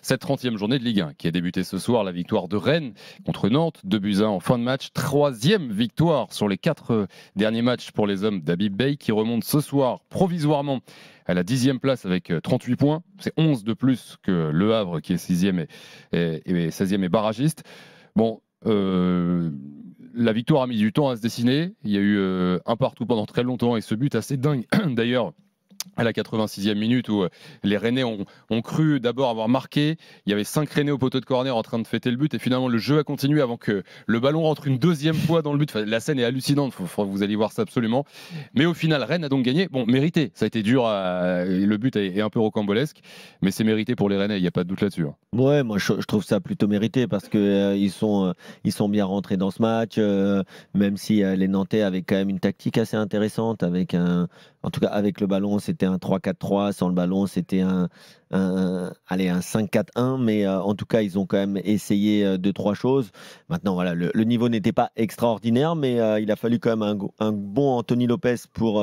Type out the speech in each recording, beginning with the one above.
cette 30e journée de Ligue 1 qui a débuté ce soir. La victoire de Rennes contre Nantes, 2-1 en fin de match. 3e victoire sur les 4 derniers matchs pour les hommes d'Habib Beye qui remonte ce soir provisoirement à la 10e place avec 38 points. C'est 11 de plus que Le Havre qui est 6e et 16e et barragiste. Bon, la victoire a mis du temps à se dessiner. Il y a eu un partout pendant très longtemps et ce but assez dingue d'ailleurs à la 86e minute où les Rennais ont cru d'abord avoir marqué. Il y avait 5 Rennais au poteau de corner en train de fêter le but et finalement le jeu a continué avant que le ballon rentre une deuxième fois dans le but. Enfin, la scène est hallucinante, vous allez voir ça absolument. Mais au final, Rennes a donc gagné. Bon, mérité. Ça a été dur. Le but est un peu rocambolesque, mais c'est mérité pour les Rennais, il n'y a pas de doute là-dessus. Ouais, moi je trouve ça plutôt mérité parce que ils sont bien rentrés dans ce match, même si les Nantais avaient quand même une tactique assez intéressante en tout cas avec le ballon c'était un 3-4-3, sans le ballon c'était allez, un 5-4-1, mais en tout cas ils ont quand même essayé 2-3 choses. Maintenant voilà, le niveau n'était pas extraordinaire, mais il a fallu quand même un bon Anthony Lopez pour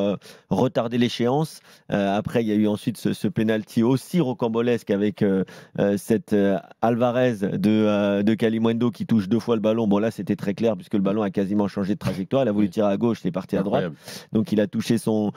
retarder l'échéance. Après il y a eu ensuite ce penalty aussi rocambolesque avec cette Alvarez de Kalimundo qui touche 2 fois le ballon. Bon là c'était très clair puisque le ballon a quasiment changé de trajectoire. Il a voulu tirer à gauche, il est parti à droite. Donc il a touché son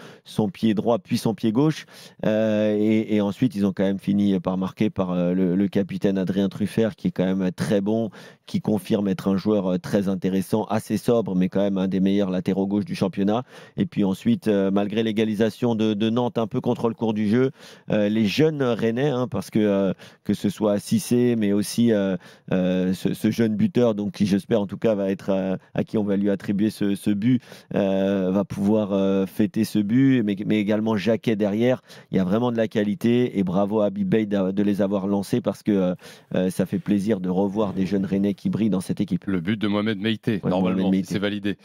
pied droit puis son pied gauche. Et ensuite ils ont quand même fini par marquer par le capitaine Adrien Truffert qui est quand même très bon, qui confirme être un joueur très intéressant, assez sobre mais quand même un des meilleurs latéraux gauche du championnat. Et puis ensuite malgré l'égalisation de Nantes un peu contre le cours du jeu, les jeunes Rennais, parce que ce soit Cissé, mais aussi ce jeune buteur, donc qui j'espère en tout cas va être à qui on va lui attribuer ce but, va pouvoir fêter ce but, mais également Jacquet derrière. Il y a vraiment de la qualité et bravo à Habib Beye de les avoir lancés parce que ça fait plaisir de revoir des jeunes Rennais qui brillent dans cette équipe. Le but de Mohamed Meïté, normalement, c'est validé.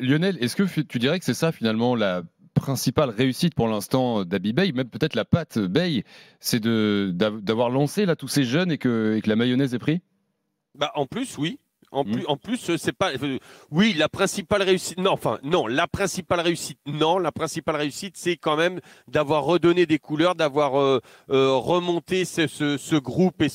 Lionel, est-ce que tu dirais que c'est ça finalement la principale réussite pour l'instant d'Habib Beye, même peut-être la patte Beye, c'est d'avoir lancé là tous ces jeunes et que la mayonnaise est prise? Bah, en plus, oui. En plus, c'est pas. Oui, la principale réussite. Non, enfin, non. La principale réussite, non. La principale réussite, c'est quand même d'avoir redonné des couleurs, d'avoir remonté ce groupe et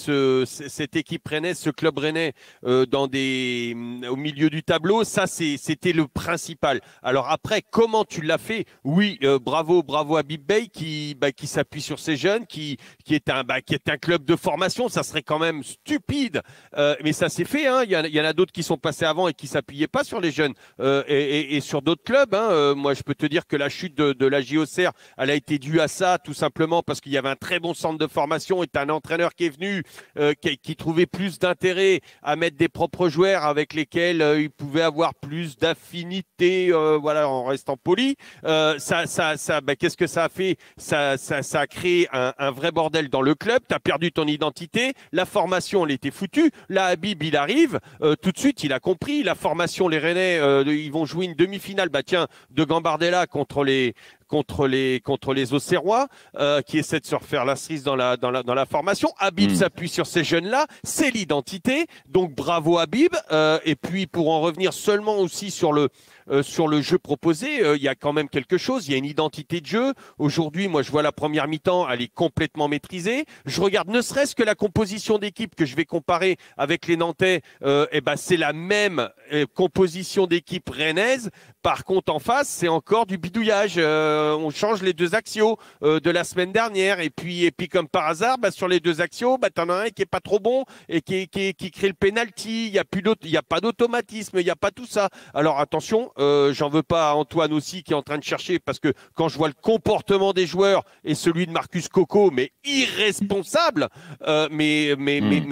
cette équipe rennaise, ce club rennais au milieu du tableau. Ça, c'était le principal. Alors après, comment tu l'as fait? Oui, bravo à Habib Beye qui s'appuie sur ces jeunes, qui est un club de formation. Ça serait quand même stupide, mais ça s'est fait. Hein. Il y en a d'autres qui sont passés avant et qui ne s'appuyaient pas sur les jeunes et sur d'autres clubs. Moi, je peux te dire que la chute de la JOCR, elle a été due à ça, tout simplement parce qu'il y avait un très bon centre de formation et un entraîneur qui est venu, qui trouvait plus d'intérêt à mettre des propres joueurs avec lesquels il pouvait avoir plus d'affinité, voilà, en restant poli. Qu'est-ce que ça a fait? Ça a créé un vrai bordel dans le club. Tu as perdu ton identité. La formation, elle était foutue. Là, Habib, il arrive. Tout de suite, il a compris. La formation, les Rennais, ils vont jouer une demi-finale de Gambardella contre les Auxerrois qui essaient de se refaire la cerise dans la formation. Habib s'appuie sur ces jeunes-là. C'est l'identité. Donc, bravo Habib. Et puis, pour en revenir seulement aussi sur le jeu proposé, il y a quand même quelque chose. Il y a une identité de jeu. Aujourd'hui, moi, je vois la première mi-temps, elle est complètement maîtrisée. Je regarde ne serait-ce que la composition d'équipe que je vais comparer avec les Nantais. C'est la même composition d'équipe rennaise. Par contre, en face, c'est encore du bidouillage. On change les deux axiaux de la semaine dernière. Et puis comme par hasard, sur les deux axiaux, tu en as un qui est pas trop bon et qui crée le penalty. Il y a pas d'automatisme, il n'y a pas tout ça. Alors attention, j'en veux pas à Antoine aussi qui est en train de chercher parce que quand je vois le comportement des joueurs et celui de Marcus Coco, mais irresponsable, mais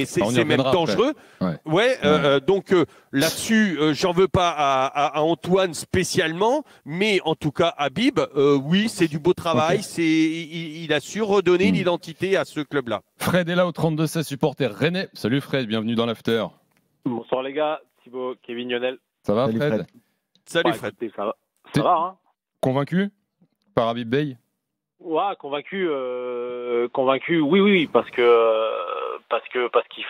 c'est même dangereux. Donc là-dessus, j'en veux pas à Antoine spécialement, mais en tout cas Habib, oui, c'est du beau travail. Il a su redonner une identité à ce club-là. Fred est là au 32-16, supporter rennais. Salut Fred, bienvenue dans l'after. Bonsoir les gars, Thibaut, Kevin, Lionel. Ça va Fred? Salut Fred. Écoutez, ça va, hein. Convaincu par Habib Beye? Ouais, convaincu, oui, parce qu'il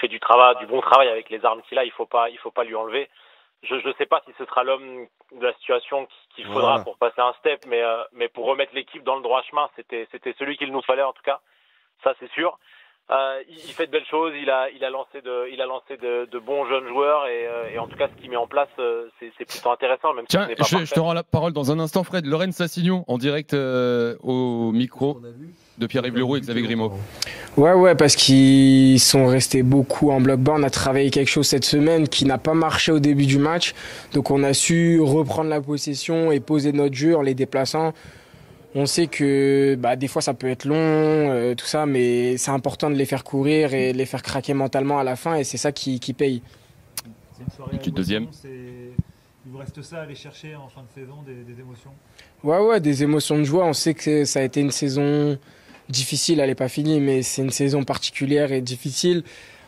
fait du bon travail avec les armes qu'il a. Il faut pas lui enlever. Je ne sais pas si ce sera l'homme de la situation qu'il faudra pour passer un step, mais pour remettre l'équipe dans le droit chemin, c'était celui qu'il nous fallait en tout cas. Ça c'est sûr. Il fait de belles choses, il a lancé de bons jeunes joueurs et en tout cas ce qu'il met en place c'est plutôt intéressant même si Tiens, ce n'est pas je te rends la parole dans un instant, Fred. Lorraine Sassignon en direct au micro de Pierre-Yves Leroux et Xavier Grimaud. Ouais, parce qu'ils sont restés beaucoup en bloc bas. On a travaillé quelque chose cette semaine qui n'a pas marché au début du match. Donc on a su reprendre la possession et poser notre jeu en les déplaçant. On sait que des fois ça peut être long, tout ça, mais c'est important de les faire courir et de les faire craquer mentalement à la fin et c'est ça qui paye. C'est une soirée Et deuxième. Il vous reste ça à aller chercher en fin de saison, des émotions? Ouais, des émotions de joie. On sait que ça a été une saison difficile, elle n'est pas finie, mais c'est une saison particulière et difficile.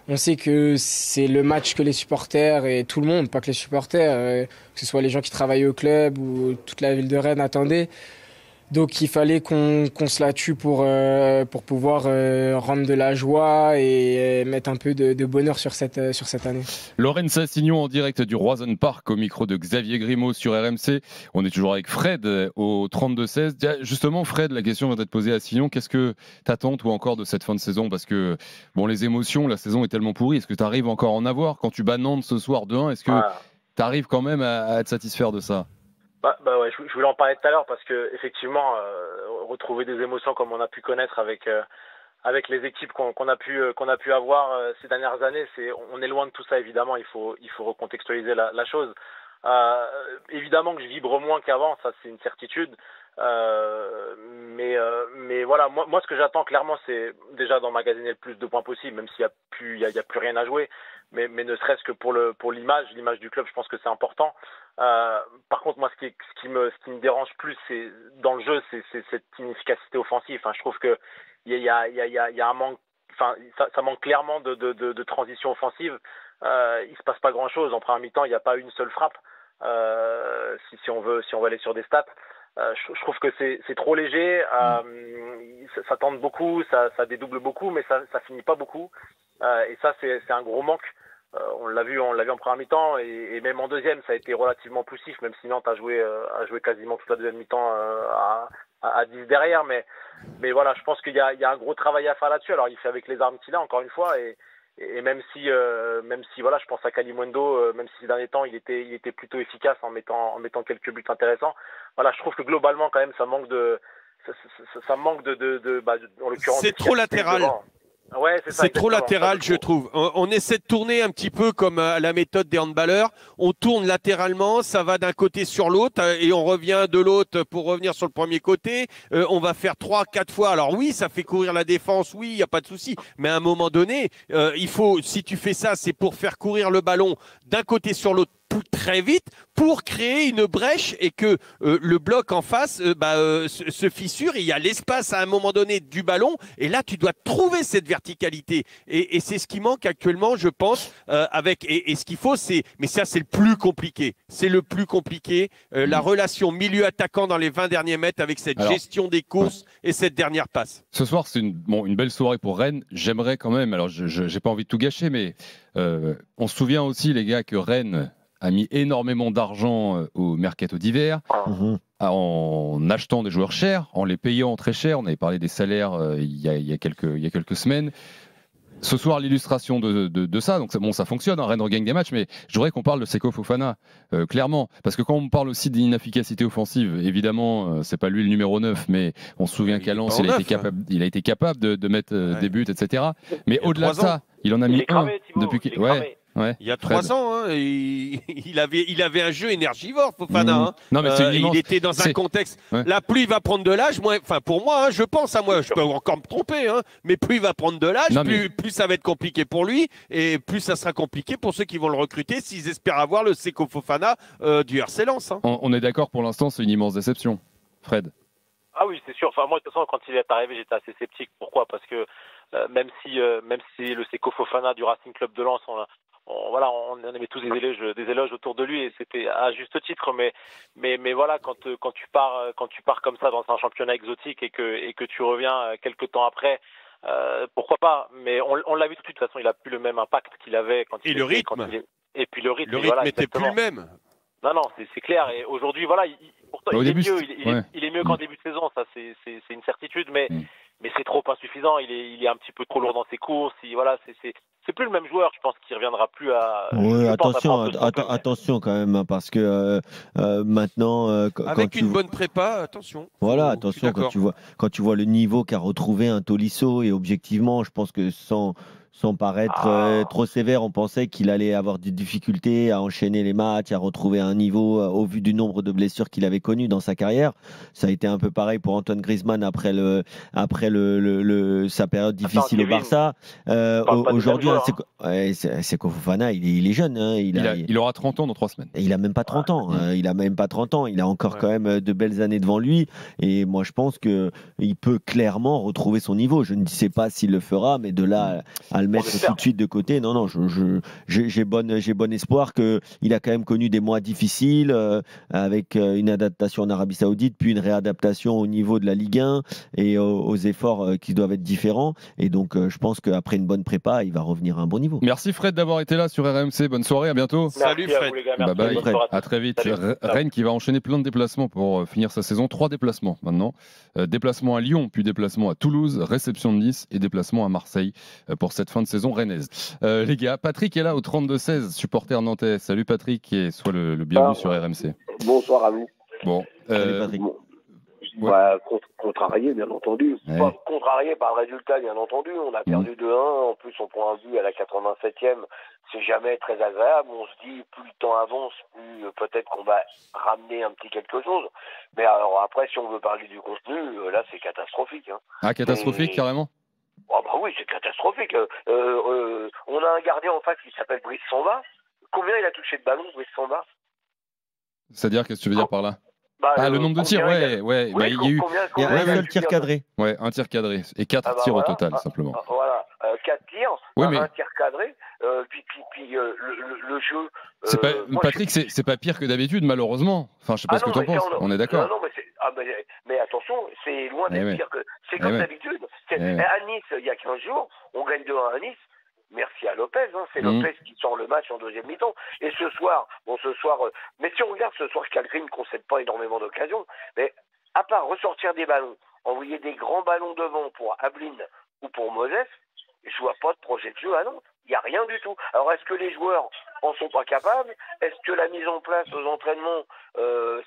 On sait que c'est le match que les supporters et tout le monde, pas que les supporters, que ce soit les gens qui travaillent au club ou toute la ville de Rennes attendaient. Donc il fallait qu'on se la tue pour pouvoir rendre de la joie et mettre un peu de bonheur sur cette année. Lorraine Sassignon en direct du Roison Park au micro de Xavier Grimaud sur RMC. On est toujours avec Fred au 32-16. Justement, Fred, la question va être posée à Sillon. Qu'est-ce que t'attends toi encore de cette fin de saison? Parce que bon, les émotions, la saison est tellement pourrie. Est-ce que tu arrives encore à en avoir quand tu bats Nantes ce soir 2-1? Est-ce que tu arrives quand même à te satisfaire de ça? Ouais, je voulais en parler tout à l'heure parce que effectivement retrouver des émotions comme on a pu connaître avec les équipes qu'on a pu avoir ces dernières années, on est loin de tout ça évidemment. Il faut recontextualiser la chose. Évidemment que je vibre moins qu'avant, ça c'est une certitude. Mais voilà, moi ce que j'attends clairement, c'est déjà d'emmagasiner le plus de points possible, même s'il y a plus rien à jouer. Mais ne serait-ce que pour l'image du club, je pense que c'est important. Par contre, moi, ce qui me dérange plus, c'est dans le jeu, c'est cette inefficacité offensive. Enfin, je trouve que il y a un manque. Enfin, ça manque clairement de transition offensive. Il se passe pas grand-chose en première mi-temps. Il n'y a pas une seule frappe. Si on veut aller sur des stats. Je trouve que c'est trop léger. Ça tente beaucoup, ça dédouble beaucoup, mais ça finit pas beaucoup. Et ça, c'est un gros manque. On l'a vu en première mi-temps et même en deuxième, ça a été relativement poussif, même si Nantes a joué quasiment toute la deuxième mi-temps à 10 derrière. Mais voilà, je pense qu'il y a un gros travail à faire là-dessus. Alors, il fait avec les armes qu'il a, encore une fois, et même si voilà, je pense à Kalimundo, même si ces derniers temps il était plutôt efficace en mettant quelques buts intéressants. Voilà, je trouve que globalement quand même ça manque de en l'occurrence c'est trop latéral. Ouais, c'est trop latéral, je trouve. On essaie de tourner un petit peu comme à la méthode des handballeurs. On tourne latéralement, ça va d'un côté sur l'autre et on revient de l'autre pour revenir sur le premier côté. On va faire 3-4 fois. Alors oui, ça fait courir la défense, oui, il n'y a pas de souci. Mais à un moment donné, si tu fais ça, c'est pour faire courir le ballon d'un côté sur l'autre très vite pour créer une brèche et que le bloc en face se fissure. Il y a l'espace à un moment donné du ballon et là tu dois trouver cette verticalité et c'est ce qui manque actuellement, je pense, et ce qu'il faut, mais ça c'est le plus compliqué, la relation milieu attaquant dans les 20 derniers mètres avec cette gestion des courses et cette dernière passe. Ce soir c'est une belle soirée pour Rennes. J'aimerais quand même, alors je n'ai pas envie de tout gâcher, mais on se souvient aussi les gars que Rennes a mis énormément d'argent au mercato d'hiver en achetant des joueurs chers, en les payant très cher. On avait parlé des salaires il y a quelques semaines. Ce soir, l'illustration de ça, donc ça fonctionne, Rennes regagne des matchs, mais je voudrais qu'on parle de Seko Fofana, clairement. Parce que quand on parle aussi d'inefficacité offensive, évidemment, c'est pas lui le numéro 9, mais on se souvient qu'à Lens, il a été capable de mettre des buts, etc. Mais au-delà de ça, il en a mis un depuis qu'il... Ouais, il y a 3 ans, hein, il avait un jeu énergivore, Fofana. Non, mais il était dans un contexte. La pluie va prendre de l'âge. Pour moi, je pense à moi, je peux encore me tromper, mais plus il va prendre de l'âge, plus ça va être compliqué pour lui et plus ça sera compliqué pour ceux qui vont le recruter s'ils espèrent avoir le Seko Fofana du RC Lens. On est d'accord, pour l'instant, c'est une immense déception, Fred. Ah oui, c'est sûr. Enfin, moi, de toute façon, quand il est arrivé, j'étais assez sceptique. Pourquoi? Parce que même si le Seko Fofana du Racing Club de Lens, on avait tous des éloges autour de lui et c'était à juste titre, mais voilà, quand tu pars comme ça dans un championnat exotique et que tu reviens quelques temps après, pourquoi pas, mais on l'a vu tout de suite. De toute façon, il a plus le même impact qu'il avait quand il et le rythme. Et puis le rythme n'était plus le même. Non, c'est clair. Et aujourd'hui, voilà, pourtant, il est mieux qu'en début de saison, ça c'est une certitude, mais c'est trop insuffisant. Il est un petit peu trop lourd dans ses courses. Voilà, c'est plus le même joueur. Je pense qu'il reviendra plus à. Oui, attention quand même, hein, parce que maintenant, avec une bonne prépa, attention. Voilà, attention quand tu vois le niveau qu'a retrouvé un Tolisso, et objectivement, je pense que sans paraître trop sévère, on pensait qu'il allait avoir des difficultés à enchaîner les matchs, à retrouver un niveau au vu du nombre de blessures qu'il avait connu dans sa carrière. Ça a été un peu pareil pour Antoine Griezmann après sa période difficile au Barça. Aujourd'hui, Seko Fofana, il est jeune. Hein, il aura 30 ans dans 3 semaines. Il a même pas 30 ans. Il a même pas 30 ans. Il a encore quand même de belles années devant lui. Et moi, je pense qu'il peut clairement retrouver son niveau. Je ne sais pas s'il le fera, mais de là à le mettre tout de suite de côté, non, j'ai bon espoir qu'il a quand même connu des mois difficiles avec une adaptation en Arabie Saoudite, puis une réadaptation au niveau de la Ligue 1 et aux efforts qui doivent être différents. Et donc, je pense qu'après une bonne prépa, il va revenir à un bon niveau. Merci Fred d'avoir été là sur RMC. Bonne soirée, à bientôt. Salut Fred. Bye bye. À très vite. Rennes qui va enchaîner plein de déplacements pour finir sa saison. 3 déplacements maintenant. Déplacement à Lyon, puis déplacement à Toulouse, réception de Nice et déplacement à Marseille pour cette fin de saison rennaise. Les gars, Patrick est là au 32-16, supporter nantais. Salut Patrick et sois le bienvenu sur RMC. Bonsoir à vous. Bon, salut Patrick. Contrarié, bien entendu. Ouais. Pas contrarié par le résultat, bien entendu. On a perdu 2-1. En plus, on prend un but à la 87e. C'est jamais très agréable. On se dit, plus le temps avance, plus peut-être qu'on va ramener un petit quelque chose. Mais alors après, si on veut parler du contenu, là, c'est catastrophique. Hein. Ah, catastrophique, carrément? Oh bah oui, c'est catastrophique. On a un gardien en face qui s'appelle Brice Samba. Combien il a touché de ballons, Brice Samba? C'est-à-dire, qu'est-ce que tu veux dire par là? Le nombre de tirs, ouais. Il y a eu un seul tir cadré. Ouais, un tir cadré. Et 4 tirs au total, simplement. Voilà, 4 tirs, un tir cadré, puis le jeu. Patrick, c'est pas pire que d'habitude, malheureusement. Enfin, je sais pas ce que tu en penses. On est d'accord. Non, mais attention, c'est loin d'être pire que. C'est comme d'habitude. À Nice, il y a 15 jours, on gagne 2-1 à Nice. Merci à Lopez, hein. C'est Lopez qui sort le match en deuxième mi-temps. Et ce soir, mais si on regarde ce soir, Calgary ne concède pas énormément d'occasions. Mais à part ressortir des ballons, envoyer des grands ballons devant pour Ablin ou pour Moses, je vois pas de projet de jeu à Nantes. Il n'y a rien du tout. Alors est-ce que les joueurs en sont pas capables? Est-ce que la mise en place aux entraînements,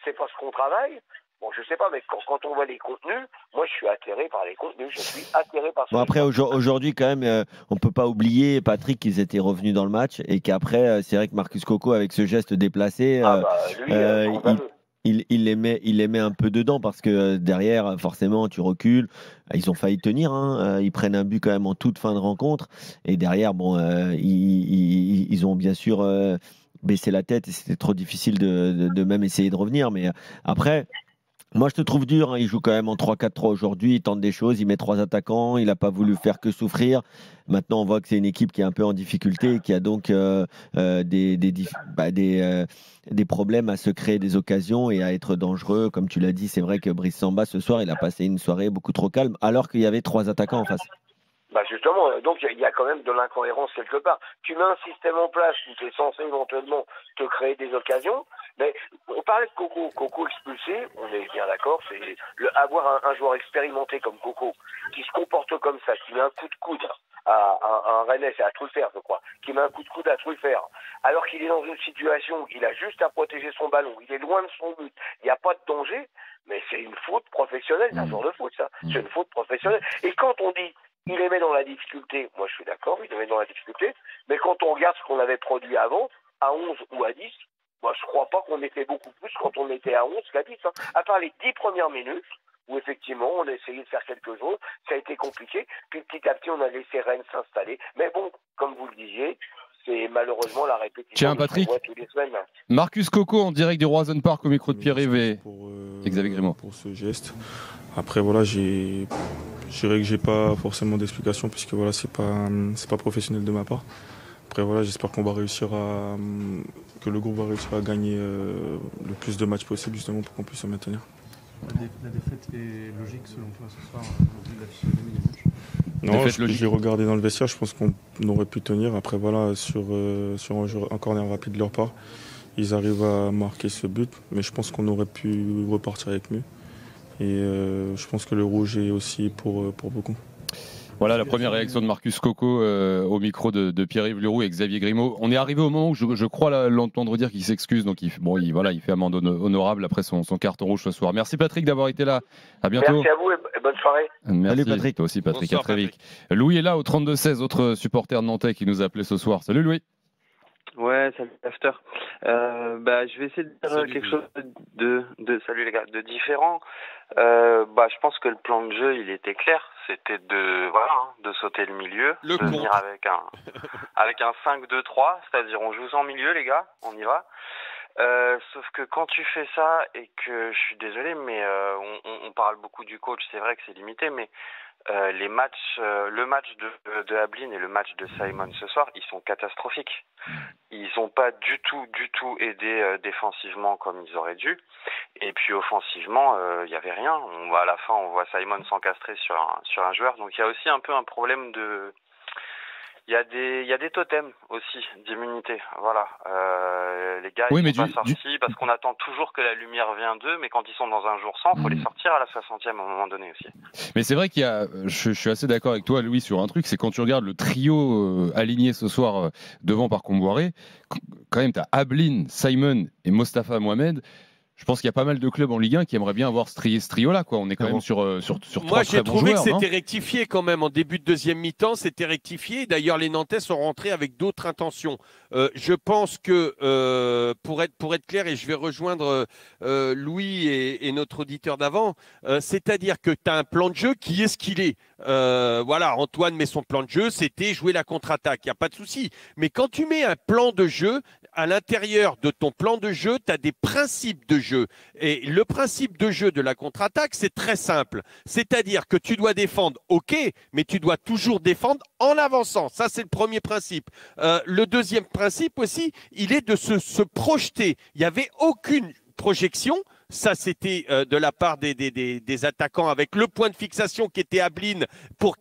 c'est parce qu'on travaille? Bon, je sais pas, mais quand on voit les contenus, moi je suis atterré par les contenus, je suis atterré par ça. Bon, après, aujourd'hui, quand même, on peut pas oublier, Patrick, qu'ils étaient revenus dans le match et qu'après, c'est vrai que Marcus Coco, avec ce geste déplacé, il les met un peu dedans parce que derrière, forcément, tu recules. Ils ont failli tenir, hein. Ils prennent un but quand même en toute fin de rencontre. Et derrière, bon, ils ont bien sûr baissé la tête et c'était trop difficile de même essayer de revenir. Mais après. Moi, je te trouve dur. Hein. Il joue quand même en 3-4-3 aujourd'hui. Il tente des choses. Il met 3 attaquants. Il n'a pas voulu faire que souffrir. Maintenant, on voit que c'est une équipe qui est un peu en difficulté et qui a donc des problèmes à se créer des occasions et à être dangereux. Comme tu l'as dit, c'est vrai que Brice Samba, ce soir, il a passé une soirée beaucoup trop calme alors qu'il y avait 3 attaquants en face. Bah justement, donc il y a quand même de l'incohérence quelque part. Tu mets un système en place où tu es censé éventuellement te créer des occasions, mais on parlait de Coco expulsé, on est bien d'accord, c'est avoir un joueur expérimenté comme Coco, qui se comporte comme ça, qui met un coup de coude à un Rennes, c'est à Truffert je crois, qui met un coup de coude à Truffert, alors qu'il est dans une situation où il a juste à protéger son ballon, il est loin de son but, il n'y a pas de danger, mais c'est une faute professionnelle d'un joueur de foot ça, c'est une faute professionnelle. Et quand on dit il les met dans la difficulté. Moi, je suis d'accord, il les met dans la difficulté. Mais quand on regarde ce qu'on avait produit avant, à 11 ou à 10, moi, je crois pas qu'on était beaucoup plus quand on était à 11 qu'à 10. Hein. À part les 10 premières minutes, où effectivement, on a essayé de faire quelque chose, ça a été compliqué. Puis petit à petit, on a laissé Rennes s'installer. Mais bon, comme vous le disiez, c'est malheureusement la répétition. Tiens, Patrick, tous les semaines. Marcus Coco en direct du Roison Park au micro de Pierre-Yves et Xavier Grimaud. Pour ce geste. Après, voilà, je dirais que j'ai pas forcément d'explication puisque voilà, c'est pas professionnel de ma part. Après, voilà, j'espère qu'on va que le groupe va réussir à gagner le plus de matchs possible justement pour qu'on puisse se maintenir. La défaite est logique selon toi ce soir au vu de l'affiche de match? Non, je l'ai regardé dans le vestiaire, je pense qu'on aurait pu tenir. Après, voilà, sur un corner rapide de leur part, ils arrivent à marquer ce but, mais je pense qu'on aurait pu repartir avec mieux. Et je pense que le rouge est aussi pour beaucoup. Voilà la première réaction de Marcus Coco au micro de Pierre-Yves Leroux et Xavier Grimaud. On est arrivé au moment où je crois l'entendre dire qu'il s'excuse, donc il fait amende honorable après son carton rouge ce soir. Merci Patrick d'avoir été là. À bientôt. Merci à vous et bonne soirée. Merci. Salut Patrick. Toi aussi Patrick, Bonsoir, à très vite. Patrick. Louis est là au 32-16, autre supporter de Nantais qui nous a appelé ce soir. Salut Louis. Ouais, salut After. Je vais essayer de dire Salut, quelque Louis. chose salut les gars, de différent. Je pense que le plan de jeu, il était clair. C'était de sauter le milieu, Le de venir contre. avec un 5-2-3, c'est-à-dire on joue sans milieu les gars, on y va. Sauf que quand tu fais ça et que je suis désolé, mais on parle beaucoup du coach, c'est vrai que c'est limité, mais les matchs, le match de Ablin et le match de Simon ce soir, ils sont catastrophiques. Ils n'ont pas du tout aidé défensivement comme ils auraient dû. Et puis offensivement, il y avait rien. À la fin, on voit Simon s'encastrer sur un joueur. Donc il y a aussi un peu un problème de. Il y a des totems aussi d'immunité. Voilà. Les gars, Oui, ils mais sont pas sortis parce qu'on attend toujours que la lumière vienne d'eux, mais quand ils sont dans un jour sans, il faut les sortir à la 60e à un moment donné aussi. Mais c'est vrai qu'il y a, je suis assez d'accord avec toi Louis sur un truc, c'est quand tu regardes le trio aligné ce soir devant par Comboiré, quand même tu as Ablin, Simon et Mostafa Mohamed. Je pense qu'il y a pas mal de clubs en Ligue 1 qui aimeraient bien avoir ce trio-là. On est quand même sur Moi, trois j'ai très bons trouvé joueurs. que Non c'était rectifié quand même en début de deuxième mi-temps. C'était rectifié. D'ailleurs, les Nantais sont rentrés avec d'autres intentions. Je pense que, pour être clair, et je vais rejoindre Louis et notre auditeur d'avant, c'est-à-dire que tu as un plan de jeu qui est ce qu'il est. Antoine met son plan de jeu, c'était jouer la contre-attaque. Il n'y a pas de souci. Mais quand tu mets un plan de jeu, à l'intérieur de ton plan de jeu, tu as des principes de jeu. Et le principe de jeu de la contre-attaque, c'est très simple. C'est-à-dire que tu dois défendre, ok, mais tu dois toujours défendre en avançant. Ça, c'est le premier principe. Le deuxième principe aussi, il est de se projeter. Il n'y avait aucune projection. Ça, c'était de la part des attaquants avec le point de fixation qui était Ablin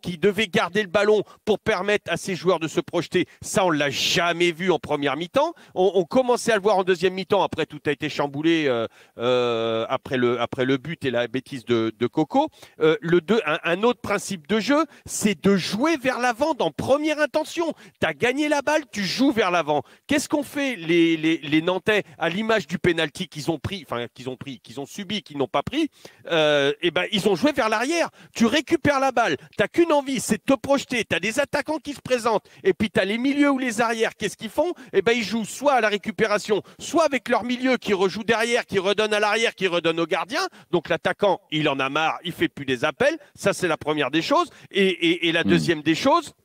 qui devait garder le ballon pour permettre à ses joueurs de se projeter. Ça, on ne l'a jamais vu en première mi-temps. On commençait à le voir en deuxième mi-temps. Après, tout a été chamboulé après le but et la bêtise de Coco. Un autre principe de jeu, c'est de jouer vers l'avant dans première intention. Tu as gagné la balle, tu joues vers l'avant. Qu'est-ce qu'ont fait les Nantais à l'image du pénalty qu'ils ont subi, qu'ils n'ont pas pris, ils ont joué vers l'arrière. Tu récupères la balle, tu n'as qu'une envie, c'est de te projeter. Tu as des attaquants qui se présentent, et puis tu as les milieux ou les arrières. Qu'est-ce qu'ils font? Ils jouent soit à la récupération, soit avec leur milieu qui rejoue derrière, qui redonne à l'arrière, qui redonne au gardien. Donc l'attaquant, il en a marre, il fait plus des appels. Ça, c'est la première des choses. Et la deuxième des choses,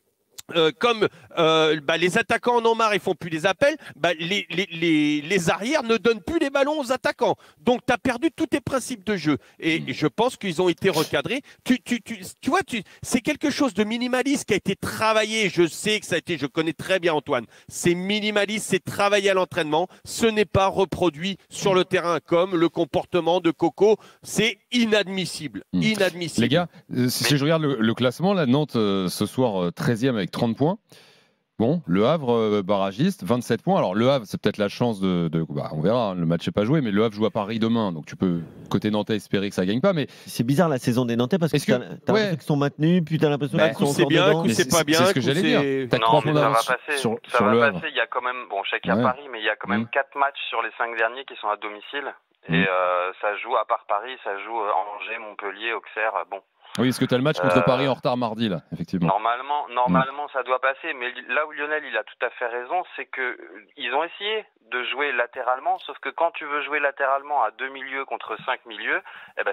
les attaquants en ont marre, ils font plus les appels, les arrières ne donnent plus les ballons aux attaquants. Donc tu as perdu tous tes principes de jeu. Et je pense qu'ils ont été recadrés. Tu vois, c'est quelque chose de minimaliste qui a été travaillé. Je sais que ça a été, je connais très bien Antoine. C'est minimaliste, c'est travaillé à l'entraînement. Ce n'est pas reproduit sur le terrain comme le comportement de Coco. C'est inadmissible. Inadmissible. Les gars, si je regarde le classement, là, Nantes ce soir 13e avec 30 points. Bon, Le Havre barragiste, 27 points. Alors Le Havre, c'est peut-être la chance on verra, hein, le match n'est pas joué, mais Le Havre joue à Paris demain, donc tu peux, côté Nantais, espérer que ça ne gagne pas. Mais c'est bizarre la saison des Nantais parce que tu as l'impression qu'ils sont maintenus, puis tu as l'impression qu'ils sont c'est encore bien, dedans. coup c'est pas bien. C'est ce que j'allais dire. T'as 3 points d'avance sur Le Havre. Il y a quand même, je sais qu'il y a Paris, mais il y a quand même 4 matchs sur les 5 derniers qui sont à domicile. Et ça joue, à part Paris, ça joue Angers, Montpellier, Auxerre, bon. Oui, est-ce que tu as le match contre Paris en retard mardi, là, effectivement. Normalement, ça doit passer. Mais là où Lionel, il a tout à fait raison, c'est que ils ont essayé de jouer latéralement, sauf que quand tu veux jouer latéralement à 2 milieux contre 5 milieux,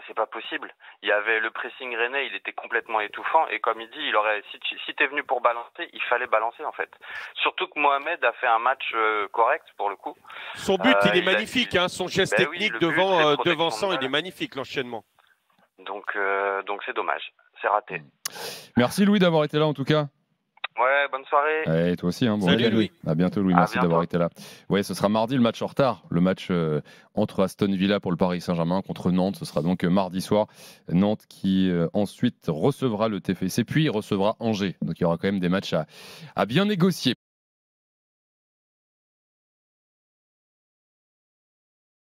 c'est pas possible. Il y avait le pressing rennais, il était complètement étouffant, et comme il dit, si t'es venu pour balancer, il fallait balancer en fait. Surtout que Mohamed a fait un match correct pour le coup. Son but, il est magnifique, son geste technique devançant, il est magnifique, l'enchaînement. Donc c'est dommage, c'est raté. Merci Louis d'avoir été là en tout cas. Ouais, bonne soirée. Et toi aussi. Bon, salut Louis. À bientôt Louis, merci d'avoir été là. Ouais, ce sera mardi le match en retard, le match entre Aston Villa pour le Paris Saint-Germain contre Nantes. Ce sera donc mardi soir. Nantes qui ensuite recevra le TFC, puis recevra Angers. Donc il y aura quand même des matchs à bien négocier.